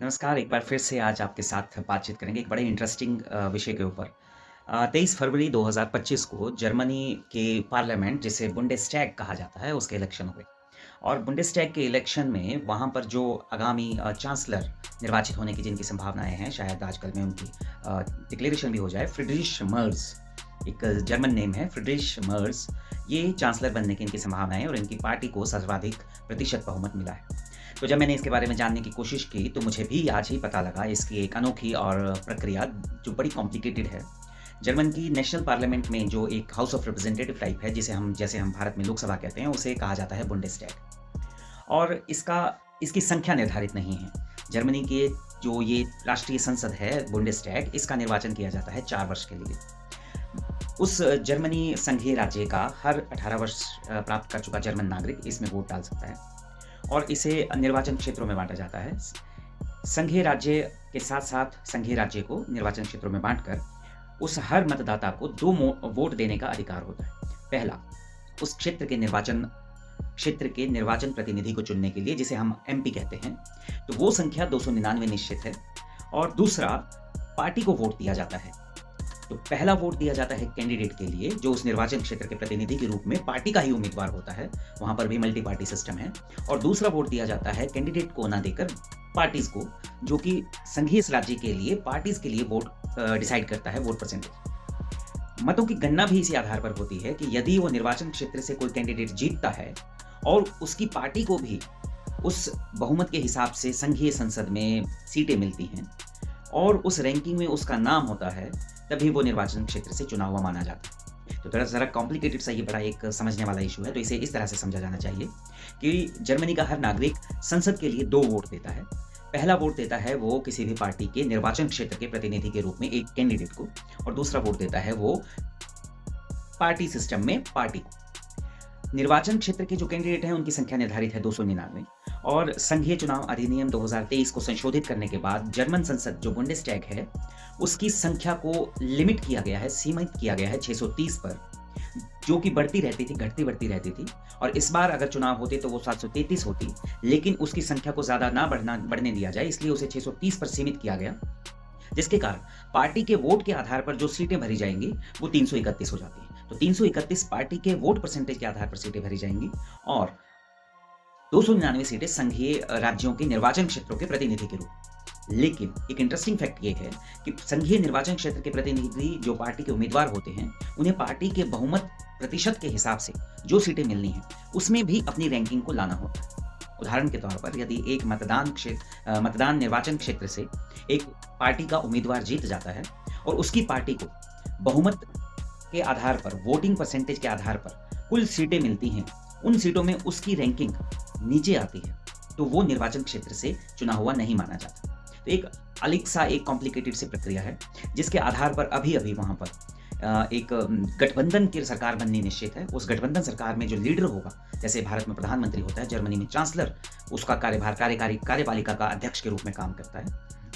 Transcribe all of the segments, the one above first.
नमस्कार, एक बार फिर से आज आपके साथ बातचीत करेंगे एक बड़े इंटरेस्टिंग विषय के ऊपर। 23 फरवरी 2025 को जर्मनी के पार्लियामेंट जिसे बुंडेस्टैग कहा जाता है, उसके इलेक्शन हुए और बुंडेस्टैग के इलेक्शन में वहाँ पर जो आगामी चांसलर निर्वाचित होने की जिनकी संभावनाएँ हैं, शायद आजकल में उनकी डिक्लेरेशन भी हो जाए, फ्रीड्रिश मर्ज एक जर्मन नेम है फ्रीड्रिश मर्ज, ये चांसलर बनने की इनकी संभावनाएँ हैं और इनकी पार्टी को सर्वाधिक प्रतिशत बहुमत मिला है। तो जब मैंने इसके बारे में जानने की कोशिश की, तो मुझे भी आज ही पता लगा इसकी एक अनोखी और प्रक्रिया जो बड़ी कॉम्प्लिकेटेड है। जर्मन की नेशनल पार्लियामेंट में जो एक हाउस ऑफ रिप्रेजेंटेटिव टाइप है, जिसे हम जैसे हम भारत में लोकसभा कहते हैं, उसे कहा जाता है बुंडेस्टैग और इसकी संख्या निर्धारित नहीं है। जर्मनी के जो ये राष्ट्रीय संसद है बुंडेस्टैग, इसका निर्वाचन किया जाता है 4 वर्ष के लिए। उस जर्मनी संघीय राज्य का हर 18 वर्ष प्राप्त कर चुका जर्मन नागरिक इसमें वोट डाल सकता है और इसे निर्वाचन क्षेत्रों में बाँटा जाता है। संघीय राज्य के साथ-साथ संघीय राज्य को निर्वाचन क्षेत्रों में बाँटकर उस हर मतदाता को 2 वोट देने का अधिकार होता है। पहला, उस क्षेत्र के निर्वाचन प्रतिनिधि को चुनने के लिए जिसे हम एमपी कहते हैं, तो वो संख्या 299 निश्चित है और दूसरा पार्टी को वोट दिया जाता है। तो पहला वोट दिया जाता है कैंडिडेट के लिए जो उस निर्वाचन क्षेत्र के प्रतिनिधि के रूप में पार्टी का ही उम्मीदवार होता है, वहाँ पर भी मल्टी पार्टी सिस्टम है और दूसरा वोट दिया जाता है कैंडिडेट को ना देकर पार्टीज़ को, जो कि संघीय राज्य के लिए पार्टीज़ के लिए वोट डिसाइड करता है, वोट परसेंटेज। मतों की गणना भी इसी आधार पर होती है कि यदि वो निर्वाचन क्षेत्र से कोई कैंडिडेट जीतता है और उसकी पार्टी को भी उस बहुमत के हिसाब से संघीय संसद में सीटें मिलती हैं और उस रैंकिंग में उसका नाम होता है, तभी वो निर्वाचन क्षेत्र से चुना हुआ माना जाता है। तो थोड़ा ज़रा कॉम्प्लिकेटेड सा ये बड़ा एक समझने वाला इश्यू है, तो इसे इस तरह से समझा जाना चाहिए कि जर्मनी का हर नागरिक संसद के लिए 2 वोट देता है। पहला वोट देता है वो किसी भी पार्टी के निर्वाचन क्षेत्र के प्रतिनिधि के रूप में एक कैंडिडेट को और दूसरा वोट देता है वो पार्टी सिस्टम में पार्टी को। निर्वाचन क्षेत्र के जो कैंडिडेट हैं उनकी संख्या निर्धारित है 299 और संघीय चुनाव अधिनियम 2023 को संशोधित करने के बाद जर्मन संसद जो बुंडेस्टैग है, उसकी संख्या को लिमिट किया गया है, सीमित किया गया है 630 पर, जो कि बढ़ती रहती थी, घटती-बढ़ती रहती थी और इस बार अगर चुनाव होते तो वो 733 होती, लेकिन उसकी संख्या को ज़्यादा ना बढ़ने दिया जाए, इसलिए उसे 630 पर सीमित किया गया, जिसके कारण पार्टी के वोट के आधार पर जो सीटें भरी जाएँगी, वो 331 हो जाती हैं। तो 331 पार्टी के वोट परसेंटेज के आधार पर सीटें भरी जाएँगी और 299 सीटें संघीय राज्यों के निर्वाचन क्षेत्रों के प्रतिनिधि के रूप। लेकिन एक इंटरेस्टिंग फैक्ट ये है कि संघीय निर्वाचन क्षेत्र के प्रतिनिधि जो पार्टी के उम्मीदवार होते हैं, उन्हें पार्टी के बहुमत प्रतिशत के हिसाब से जो सीटें मिलनी हैं, उसमें भी अपनी रैंकिंग को लाना होता है। उदाहरण के तौर पर यदि एक मतदान निर्वाचन क्षेत्र से एक पार्टी का उम्मीदवार जीत जाता है और उसकी पार्टी को बहुमत के आधार पर, वोटिंग परसेंटेज के आधार पर कुल सीटें मिलती हैं, उन सीटों में उसकी रैंकिंग नीचे आती है, तो वो निर्वाचन क्षेत्र से चुना हुआ नहीं माना जाता। तो एक अलग सा एक कॉम्प्लिकेटेड सी प्रक्रिया है, जिसके आधार पर अभी-अभी वहाँ पर एक गठबंधन की सरकार बननी निश्चित है। उस गठबंधन सरकार में जो लीडर होगा, जैसे भारत में प्रधानमंत्री होता है, जर्मनी में चांसलर उसका कार्यभार कार्यपालिका का अध्यक्ष के रूप में काम करता है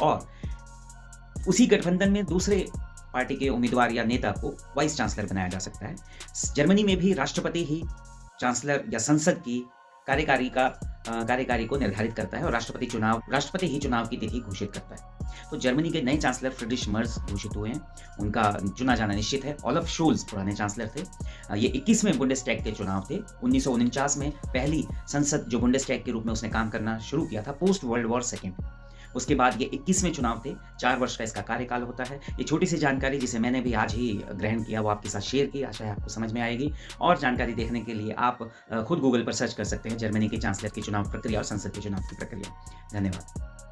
और उसी गठबंधन में दूसरे पार्टी के उम्मीदवार या नेता को वाइस चांसलर बनाया जा सकता है। जर्मनी में भी राष्ट्रपति ही चांसलर या संसद की कार्यकारी को निर्धारित करता है और राष्ट्रपति ही चुनाव की तिथि घोषित करता है। तो जर्मनी के नए चांसलर फ्रीड्रिश मर्ज घोषित हुए हैं, उनका चुना जाना निश्चित है। ओलाफ शोल्ज पुराने चांसलर थे। ये 21वें बुंडेस्टैग के चुनाव थे। 1949 में पहली संसद जो बुंडेस्टैग के रूप में उसने काम करना शुरू किया था पोस्ट वर्ल्ड वॉर सेकेंड। उसके बाद ये 21वें चुनाव थे, 4 वर्ष का इसका कार्यकाल होता है। ये छोटी सी जानकारी जिसे मैंने भी आज ही ग्रहण किया, वो आपके साथ शेयर की, आशा है आपको समझ में आएगी। और जानकारी देखने के लिए आप खुद गूगल पर सर्च कर सकते हैं जर्मनी के चांसलर की चुनाव प्रक्रिया और संसद के चुनाव की प्रक्रिया। धन्यवाद।